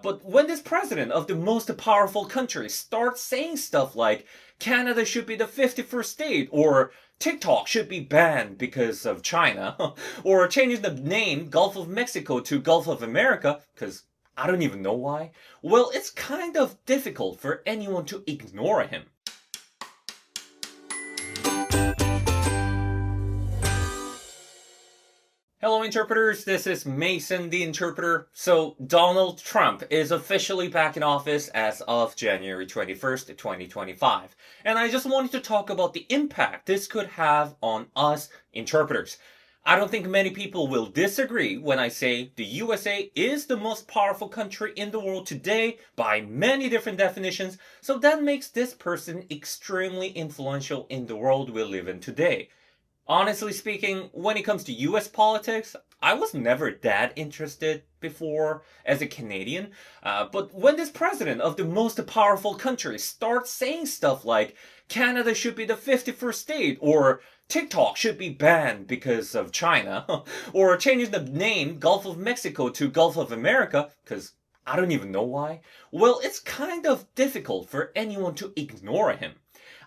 But when this president of the most powerful country starts saying stuff like Canada should be the 51st state, or TikTok should be banned because of China, or changing the name Gulf of Mexico to Gulf of America, because I don't even know why, well, it's kind of difficult for anyone to ignore him. Hello interpreters, this is Mason the interpreter. So Donald Trump is officially back in office as of January 21st, 2025. And I just wanted to talk about the impact this could have on us interpreters. I don't think many people will disagree when I say the USA is the most powerful country in the world today by many different definitions, so that makes this person extremely influential in the world we live in today. Honestly speaking, when it comes to US politics, I was never that interested before as a Canadian. But when this president of the most powerful country starts saying stuff like Canada should be the 51st state, or TikTok should be banned because of China, or changing the name Gulf of Mexico to Gulf of America, because I don't even know why, well, it's kind of difficult for anyone to ignore him.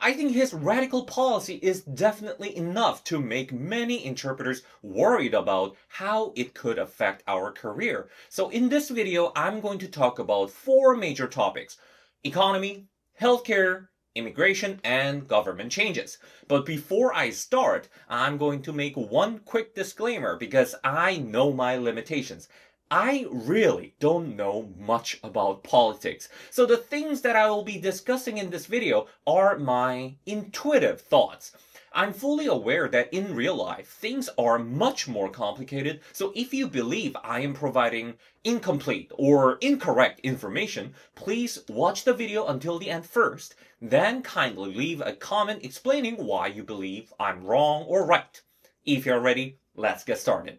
I think his radical policy is definitely enough to make many interpreters worried about how it could affect our career. So in this video, I'm going to talk about 4 major topics: economy, healthcare, immigration, and government changes. But before I start, I'm going to make one quick disclaimer because I know my limitations. I really don't know much about politics, so the things that I will be discussing in this video are my intuitive thoughts. I'm fully aware that in real life, things are much more complicated, so if you believe I am providing incomplete or incorrect information, please watch the video until the end first, then kindly leave a comment explaining why you believe I'm wrong or right. If you're ready, let's get started.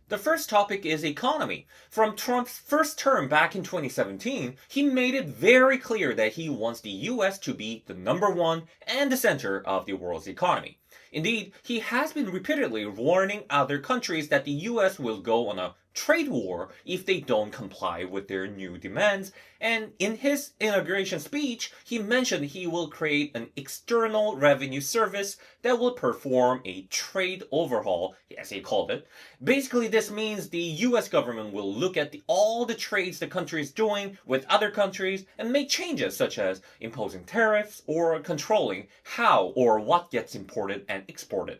The first topic is economy. From Trump's first term back in 2017, he made it very clear that he wants the US to be the number one and the center of the world's economy. Indeed, he has been repeatedly warning other countries that the US will go on a trade war if they don't comply with their new demands, and in his inauguration speech, he mentioned he will create an external revenue service that will perform a trade overhaul, as he called it. Basically, this means the US government will look at all the trades the country is doing with other countries and make changes such as imposing tariffs or controlling how or what gets imported and exported.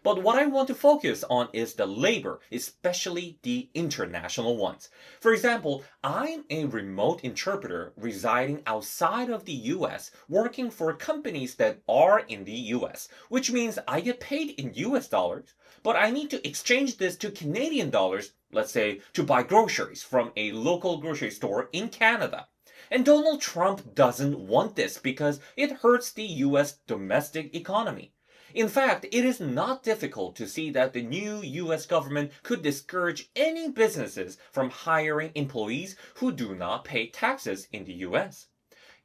But what I want to focus on is the labor, especially the international ones. For example, I'm a remote interpreter residing outside of the US, working for companies that are in the US, which means I get paid in US dollars, but I need to exchange this to Canadian dollars, let's say, to buy groceries from a local grocery store in Canada. And Donald Trump doesn't want this because it hurts the US domestic economy. In fact, it is not difficult to see that the new US government could discourage any businesses from hiring employees who do not pay taxes in the US.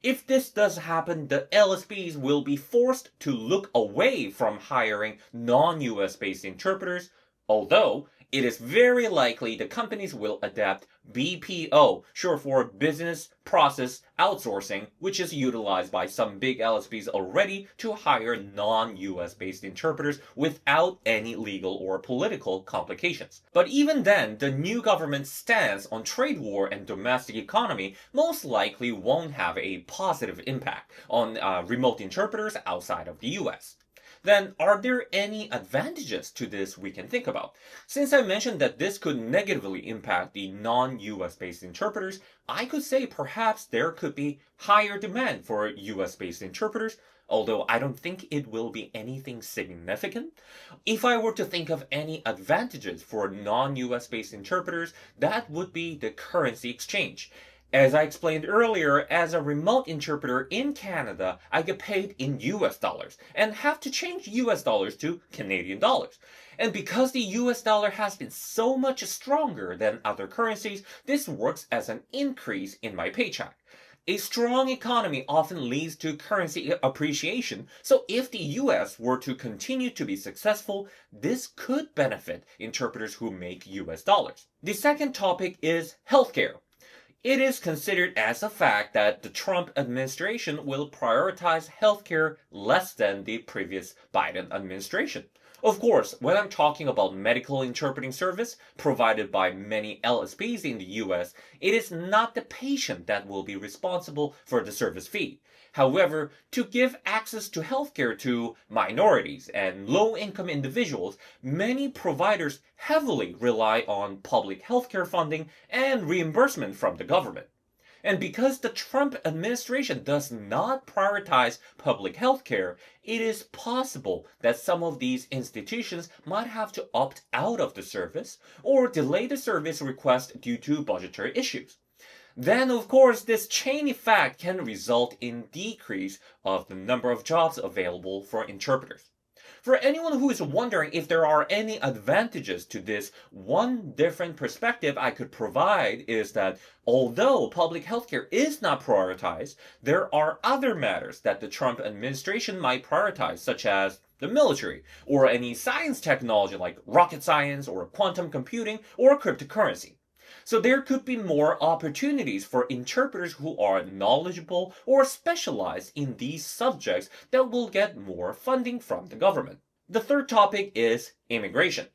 If this does happen, the LSPs will be forced to look away from hiring non-US based interpreters, although it is very likely the companies will adapt BPO, short for Business Process Outsourcing, which is utilized by some big LSPs already to hire non-US based interpreters without any legal or political complications. But even then, the new government's stance on trade war and domestic economy most likely won't have a positive impact on remote interpreters outside of the US. Then, are there any advantages to this we can think about? Since I mentioned that this could negatively impact the non-US based interpreters, I could say perhaps there could be higher demand for US based interpreters, although I don't think it will be anything significant. If I were to think of any advantages for non-US based interpreters, that would be the currency exchange. As I explained earlier, as a remote interpreter in Canada, I get paid in US dollars and have to change US dollars to Canadian dollars. And because the US dollar has been so much stronger than other currencies, this works as an increase in my paycheck. A strong economy often leads to currency appreciation, so if the US were to continue to be successful, this could benefit interpreters who make US dollars. The second topic is healthcare. It is considered as a fact that the Trump administration will prioritize healthcare less than the previous Biden administration. Of course, when I'm talking about medical interpreting service provided by many LSPs in the US, it is not the patient that will be responsible for the service fee. However, to give access to healthcare to minorities and low-income individuals, many providers heavily rely on public healthcare funding and reimbursement from the government. And because the Trump administration does not prioritize public health care, it is possible that some of these institutions might have to opt out of the service or delay the service request due to budgetary issues. Then, of course, this chain effect can result in decrease of the number of jobs available for interpreters. For anyone who is wondering if there are any advantages to this, one different perspective I could provide is that although public healthcare is not prioritized, there are other matters that the Trump administration might prioritize, such as the military, or any science technology like rocket science, or quantum computing, or cryptocurrency. So there could be more opportunities for interpreters who are knowledgeable or specialized in these subjects that will get more funding from the government. The third topic is immigration.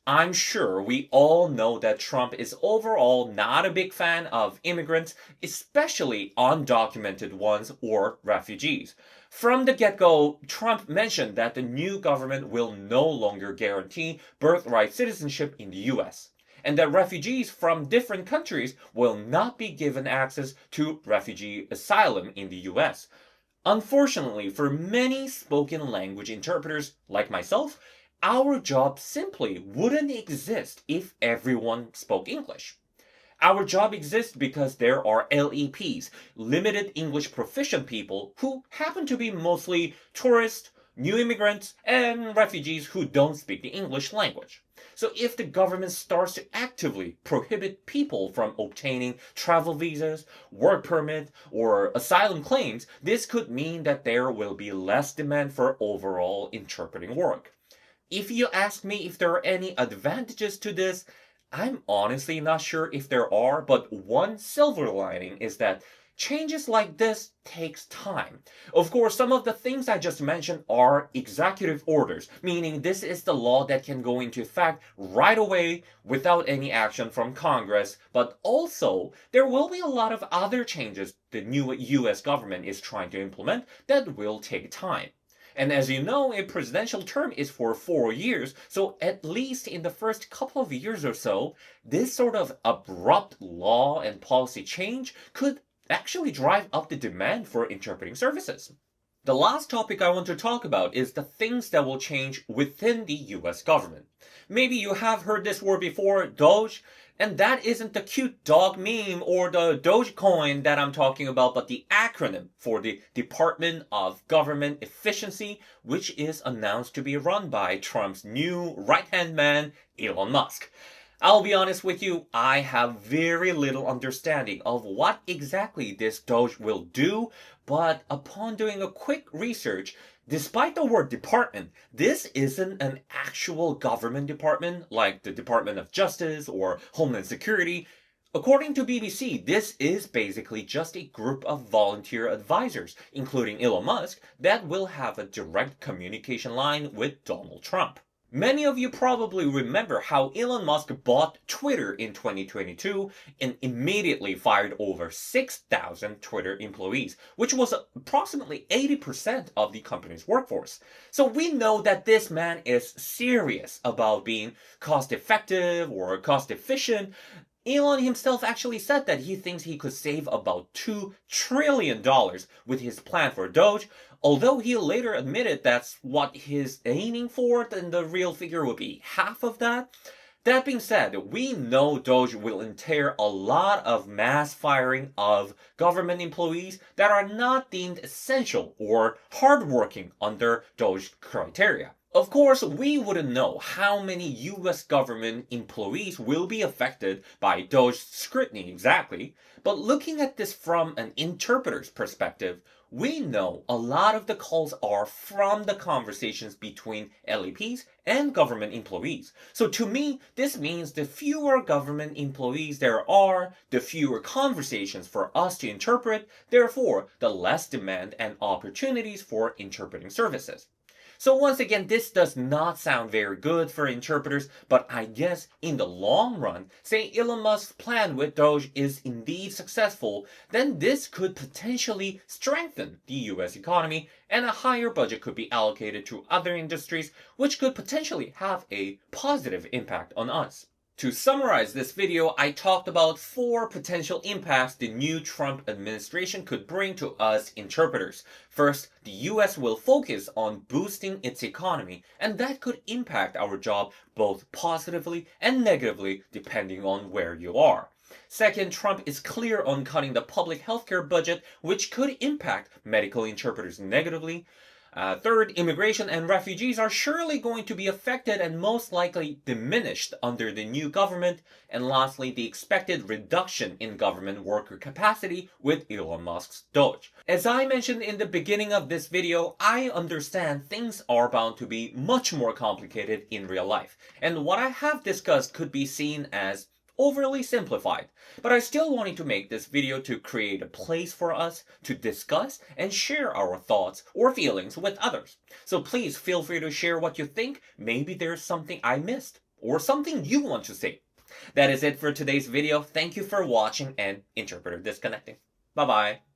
I'm sure we all know that Trump is overall not a big fan of immigrants, especially undocumented ones or refugees. From the get-go, Trump mentioned that the new government will no longer guarantee birthright citizenship in the US, and that refugees from different countries will not be given access to refugee asylum in the US. Unfortunately, for many spoken language interpreters like myself, our job simply wouldn't exist if everyone spoke English. Our job exists because there are LEPs, limited English proficient people, who happen to be mostly tourists, new immigrants, and refugees who don't speak the English language. So if the government starts to actively prohibit people from obtaining travel visas, work permit, or asylum claims, this could mean that there will be less demand for overall interpreting work. If you ask me if there are any advantages to this, I'm honestly not sure if there are, but one silver lining is that changes like this takes time. Of course, some of the things I just mentioned are executive orders, meaning this is the law that can go into effect right away without any action from Congress, but also there will be a lot of other changes the new US government is trying to implement that will take time. And as you know, a presidential term is for 4 years, so at least in the first couple of years or so, this sort of abrupt law and policy change could actually drive up the demand for interpreting services. The last topic I want to talk about is the things that will change within the US government. Maybe you have heard this word before, Doge, and that isn't the cute dog meme or the Dogecoin that I'm talking about, but the acronym for the Department of Government Efficiency, which is announced to be run by Trump's new right-hand man, Elon Musk. I'll be honest with you, I have very little understanding of what exactly this Doge will do, but upon doing a quick research, despite the word department, this isn't an actual government department like the Department of Justice or Homeland Security. According to BBC, this is basically just a group of volunteer advisors, including Elon Musk, that will have a direct communication line with Donald Trump. Many of you probably remember how Elon Musk bought Twitter in 2022 and immediately fired over 6,000 Twitter employees, which was approximately 80% of the company's workforce. So we know that this man is serious about being cost-effective or cost-efficient. Elon himself actually said that he thinks he could save about $2 trillion with his plan for Doge, although he later admitted that's what he's aiming for, then the real figure would be half of that. That being said, we know Doge will entail a lot of mass firing of government employees that are not deemed essential or hardworking under Doge criteria. Of course, we wouldn't know how many US government employees will be affected by Doge scrutiny exactly, but looking at this from an interpreter's perspective, we know a lot of the calls are from the conversations between LEPs and government employees. So to me, this means the fewer government employees there are, the fewer conversations for us to interpret, therefore, the less demand and opportunities for interpreting services. So once again, this does not sound very good for interpreters, but I guess in the long run, say Elon Musk's plan with Doge is indeed successful, then this could potentially strengthen the US economy and a higher budget could be allocated to other industries, which could potentially have a positive impact on us. To summarize this video, I talked about 4 potential impacts the new Trump administration could bring to us interpreters. First, the US will focus on boosting its economy, and that could impact our job both positively and negatively depending on where you are. Second, Trump is clear on cutting the public healthcare budget, which could impact medical interpreters negatively. Third, immigration and refugees are surely going to be affected and most likely diminished under the new government. And lastly, the expected reduction in government worker capacity with Elon Musk's Doge. As I mentioned in the beginning of this video, I understand things are bound to be much more complicated in real life. And what I have discussed could be seen as overly simplified, but I still wanted to make this video to create a place for us to discuss and share our thoughts or feelings with others. So please feel free to share what you think. Maybe there's something I missed or something you want to say. That is it for today's video. Thank you for watching and interpreter disconnecting. Bye bye.